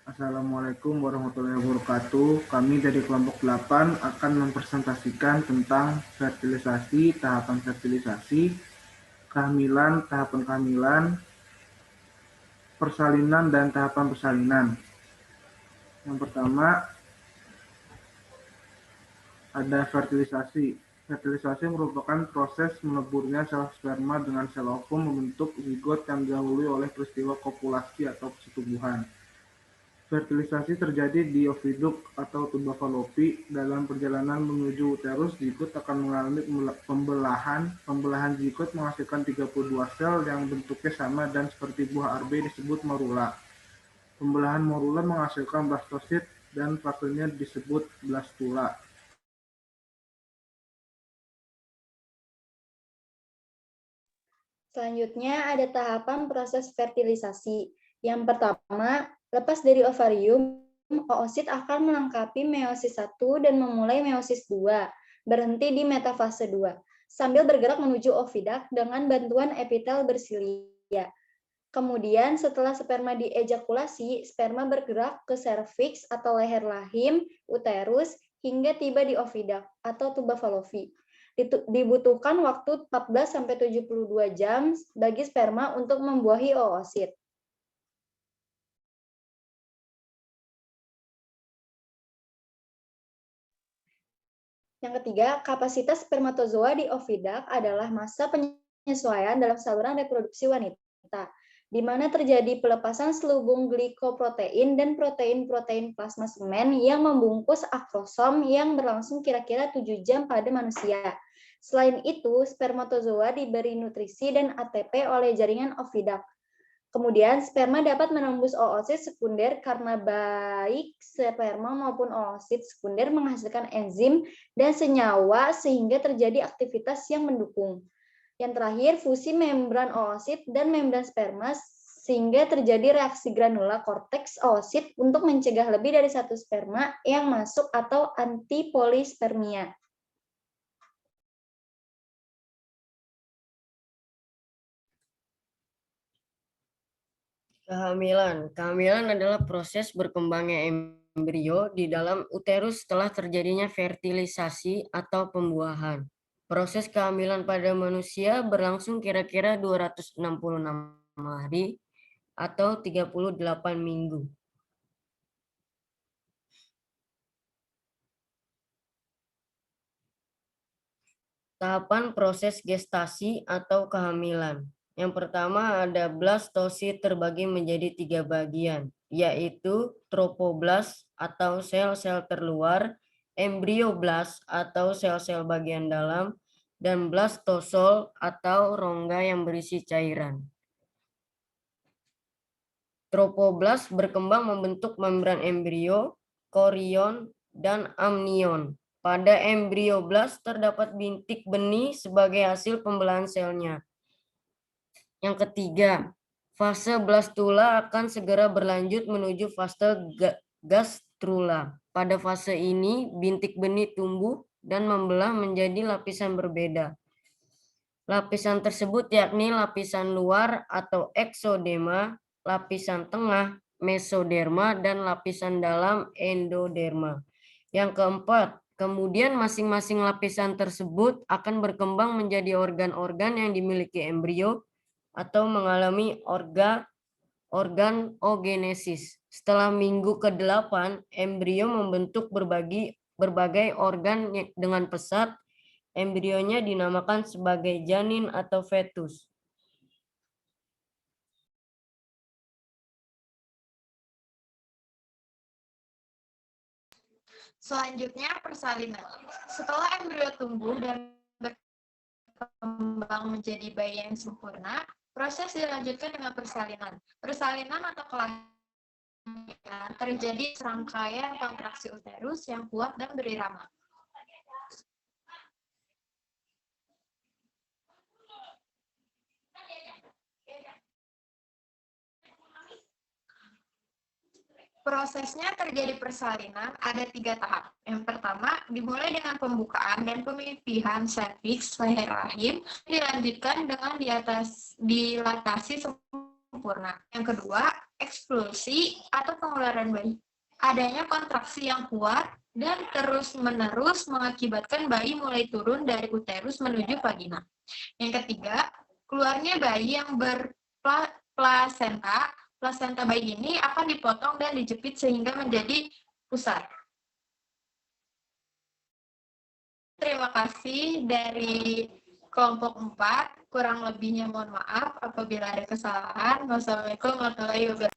Assalamualaikum warahmatullahi wabarakatuh. Kami dari kelompok 8 akan mempresentasikan tentang fertilisasi, tahapan fertilisasi, kehamilan, tahapan kehamilan, persalinan, dan tahapan persalinan. Yang pertama ada fertilisasi. Fertilisasi merupakan proses meleburnya sel sperma dengan sel ovum membentuk zigot yang didahului oleh peristiwa kopulasi atau persetubuhan. Fertilisasi terjadi di oviduk atau tuba falopi. Dalam perjalanan menuju uterus, zigot akan mengalami pembelahan. Pembelahan zigot menghasilkan 32 sel yang bentuknya sama dan seperti buah arbe disebut morula. Pembelahan morula menghasilkan blastosit dan fasenya disebut blastula. Selanjutnya ada tahapan proses fertilisasi. Yang pertama, lepas dari ovarium, oosit akan melengkapi meiosis 1 dan memulai meiosis 2, berhenti di metafase 2, sambil bergerak menuju ovidak dengan bantuan epitel bersilia. Kemudian setelah sperma diejakulasi, sperma bergerak ke serviks atau leher rahim, uterus, hingga tiba di ovidak atau tuba falopi. Dibutuhkan waktu 14-72 jam bagi sperma untuk membuahi oosit. Yang ketiga, kapasitas spermatozoa di ovidak adalah masa penyesuaian dalam saluran reproduksi wanita, di mana terjadi pelepasan selubung glikoprotein dan protein-protein plasma semen yang membungkus akrosom yang berlangsung kira-kira 7 jam pada manusia. Selain itu, spermatozoa diberi nutrisi dan ATP oleh jaringan ovidak. Kemudian, sperma dapat menembus oosit sekunder karena baik sperma maupun oosit sekunder menghasilkan enzim dan senyawa sehingga terjadi aktivitas yang mendukung. Yang terakhir, fusi membran oosit dan membran sperma sehingga terjadi reaksi granula korteks oosit untuk mencegah lebih dari satu sperma yang masuk atau antipolispermia. Kehamilan. Kehamilan adalah proses berkembangnya embrio di dalam uterus setelah terjadinya fertilisasi atau pembuahan. Proses kehamilan pada manusia berlangsung kira-kira 266 hari atau 38 minggu. Tahapan proses gestasi atau kehamilan. Yang pertama ada blastosit terbagi menjadi 3 bagian, yaitu tropoblast atau sel-sel terluar, embrioblas atau sel-sel bagian dalam, dan blastosol atau rongga yang berisi cairan. Tropoblast berkembang membentuk membran embrio, korion, dan amnion. Pada embrioblas terdapat bintik benih sebagai hasil pembelahan selnya. Yang ketiga, fase blastula akan segera berlanjut menuju fase gastrula. Pada fase ini, bintik benih tumbuh dan membelah menjadi lapisan berbeda. Lapisan tersebut yakni lapisan luar atau exodema, lapisan tengah, mesoderma, dan lapisan dalam endoderma. Yang keempat, kemudian masing-masing lapisan tersebut akan berkembang menjadi organ-organ yang dimiliki embrio atau mengalami organogenesis. Setelah minggu ke-8, embrio membentuk berbagai organ dengan pesat. Embrionya dinamakan sebagai janin atau fetus. Selanjutnya, persalinan. Setelah embrio tumbuh dan berkembang menjadi bayi yang sempurna, proses dilanjutkan dengan persalinan. Persalinan atau kelahiran terjadi serangkaian kontraksi uterus yang kuat dan berirama. Prosesnya terjadi persalinan ada 3 tahap. Yang pertama, dimulai dengan pembukaan dan pemipihan serviks leher rahim, dilanjutkan dengan dilatasi sempurna. Yang kedua, eksklusi atau pengeluaran bayi. Adanya kontraksi yang kuat dan terus-menerus mengakibatkan bayi mulai turun dari uterus menuju vagina. Yang ketiga, keluarnya bayi yang berplasenta. Plasenta bayi ini akan dipotong dan dijepit sehingga menjadi pusar. Terima kasih dari kelompok 4. Kurang lebihnya mohon maaf apabila ada kesalahan. Wassalamualaikum warahmatullahi wabarakatuh.